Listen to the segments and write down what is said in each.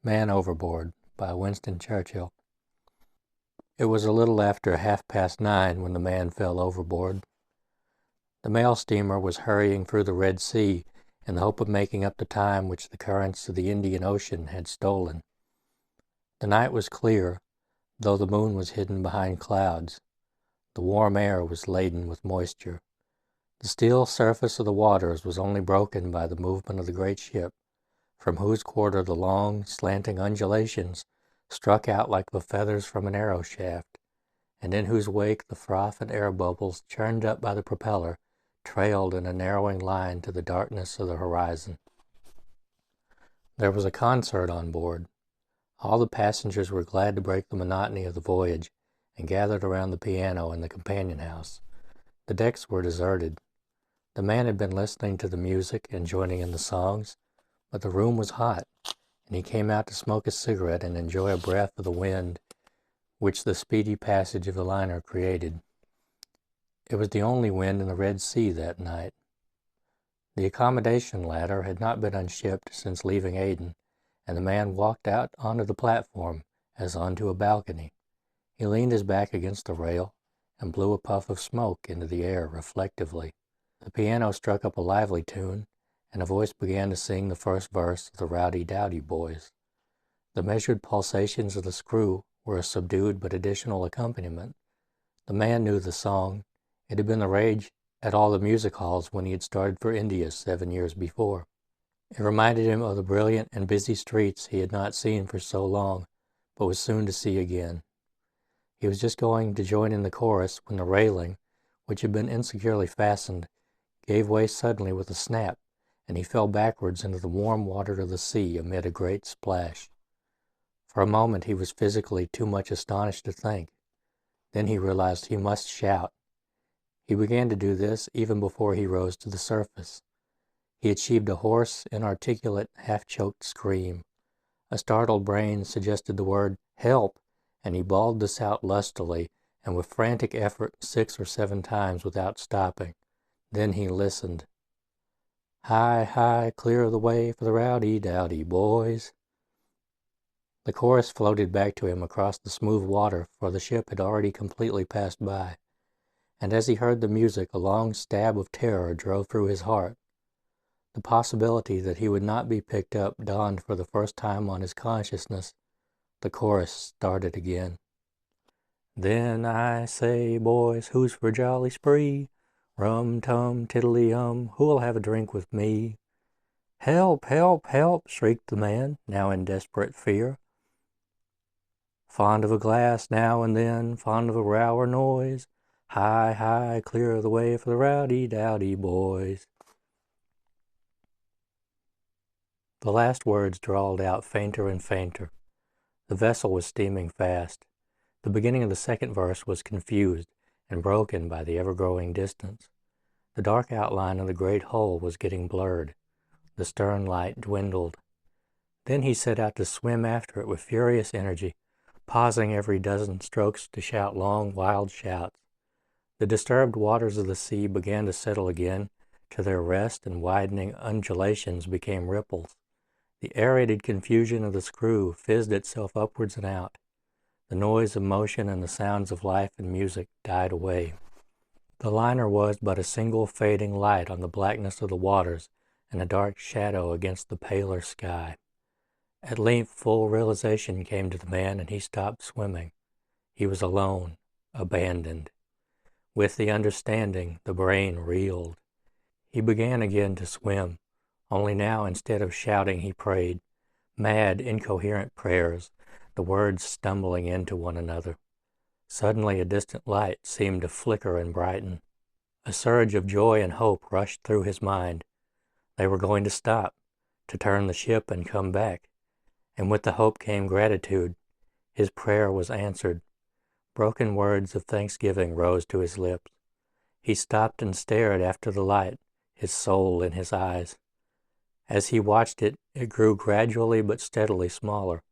Man Overboard by Winston Churchill. It was a little after 9:30 when the man fell overboard. The mail steamer was hurrying through the Red Sea in the hope of making up the time which the currents of the Indian Ocean had stolen. The night was clear, though the moon was hidden behind clouds. The warm air was laden with moisture. The still surface of the waters was only broken by the movement of the great ship, from whose quarter the long, slanting undulations struck out like the feathers from an arrow shaft, and in whose wake the froth and air bubbles churned up by the propeller trailed in a narrowing line to the darkness of the horizon. There was a concert on board. All the passengers were glad to break the monotony of the voyage and gathered around the piano in the companion house. The decks were deserted. The man had been listening to the music and joining in the songs, but the room was hot, and he came out to smoke a cigarette and enjoy a breath of the wind which the speedy passage of the liner created. It was the only wind in the Red Sea that night. The accommodation ladder had not been unshipped since leaving Aden, and the man walked out onto the platform as onto a balcony. He leaned his back against the rail and blew a puff of smoke into the air reflectively. The piano struck up a lively tune, and a voice began to sing the first verse of the Rowdy Dowdy Boys. The measured pulsations of the screw were a subdued but additional accompaniment. The man knew the song. It had been the rage at all the music halls when he had started for India 7 years before. It reminded him of the brilliant and busy streets he had not seen for so long, but was soon to see again. He was just going to join in the chorus when the railing, which had been insecurely fastened, gave way suddenly with a snap, and he fell backwards into the warm water of the sea amid a great splash. For a moment he was physically too much astonished to think. Then he realized he must shout. He began to do this even before he rose to the surface. He achieved a hoarse, inarticulate, half-choked scream. A startled brain suggested the word "help," and he bawled this out lustily and with frantic effort 6 or 7 times without stopping. Then he listened. "Hi, hi, clear the way for the Rowdy Dowdy Boys." The chorus floated back to him across the smooth water, for the ship had already completely passed by, and as he heard the music a long stab of terror drove through his heart. The possibility that he would not be picked up dawned for the first time on his consciousness. The chorus started again. "Then I say, boys, who's for jolly spree? Rum-tum, tiddly-um, who'll have a drink with me?" "Help, help, help!" shrieked the man, now in desperate fear. "Fond of a glass now and then, fond of a row or noise. Hi, hi, clear the way for the Rowdy Dowdy Boys." The last words drawled out fainter and fainter. The vessel was steaming fast. The beginning of the second verse was confused and broken by the ever-growing distance. The dark outline of the great hull was getting blurred. The stern light dwindled. Then he set out to swim after it with furious energy, pausing every dozen strokes to shout long, wild shouts. The disturbed waters of the sea began to settle again to their rest, and widening undulations became ripples. The aerated confusion of the screw fizzed itself upwards and out. The noise of motion and the sounds of life and music died away. The liner was but a single fading light on the blackness of the waters and a dark shadow against the paler sky. At length full realization came to the man, and he stopped swimming. He was alone, abandoned. With the understanding, the brain reeled. He began again to swim, only now instead of shouting he prayed, mad, incoherent prayers, the words stumbling into one another. Suddenly a distant light seemed to flicker and brighten. A surge of joy and hope rushed through his mind. They were going to stop, to turn the ship and come back. And with the hope came gratitude. His prayer was answered. Broken words of thanksgiving rose to his lips. He stopped and stared after the light, his soul in his eyes. As he watched it, it grew gradually but steadily smaller.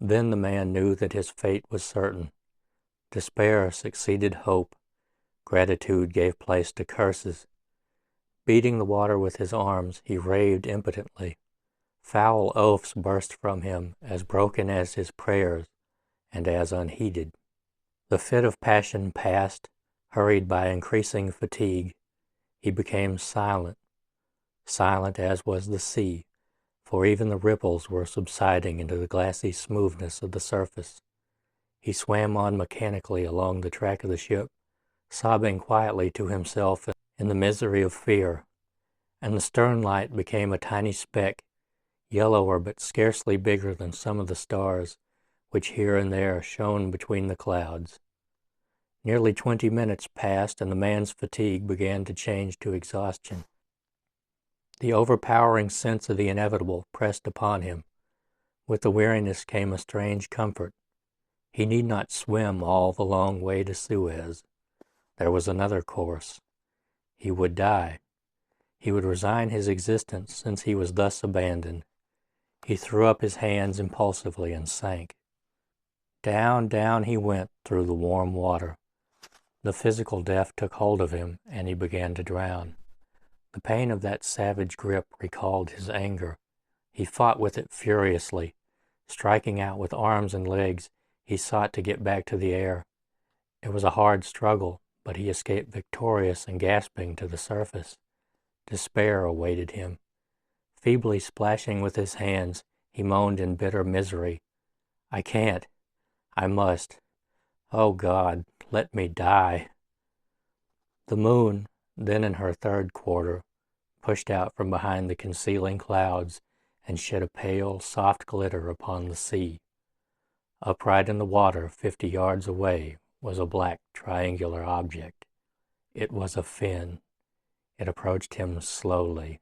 Then the man knew that his fate was certain. Despair succeeded hope. Gratitude gave place to curses. Beating the water with his arms, he raved impotently. Foul oaths burst from him, as broken as his prayers, and as unheeded. The fit of passion passed, hurried by increasing fatigue. He became silent, silent as was the sea, for even the ripples were subsiding into the glassy smoothness of the surface. He swam on mechanically along the track of the ship, sobbing quietly to himself in the misery of fear, and the stern light became a tiny speck, yellower but scarcely bigger than some of the stars, which here and there shone between the clouds. Nearly 20 minutes passed, and the man's fatigue began to change to exhaustion. The overpowering sense of the inevitable pressed upon him. With the weariness came a strange comfort. He need not swim all the long way to Suez. There was another course. He would die. He would resign his existence since he was thus abandoned. He threw up his hands impulsively and sank. Down, down he went through the warm water. The physical death took hold of him, and he began to drown. The pain of that savage grip recalled his anger. He fought with it furiously. Striking out with arms and legs, he sought to get back to the air. It was a hard struggle, but he escaped victorious and gasping to the surface. Despair awaited him. Feebly splashing with his hands, he moaned in bitter misery. "I can't. I must. Oh God, let me die." The moon, then in her third quarter, pushed out from behind the concealing clouds and shed a pale, soft glitter upon the sea. Upright in the water 50 yards away was a black triangular object. It was a fin. It approached him slowly.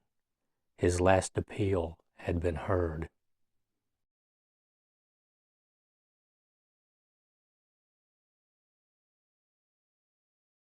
His last appeal had been heard.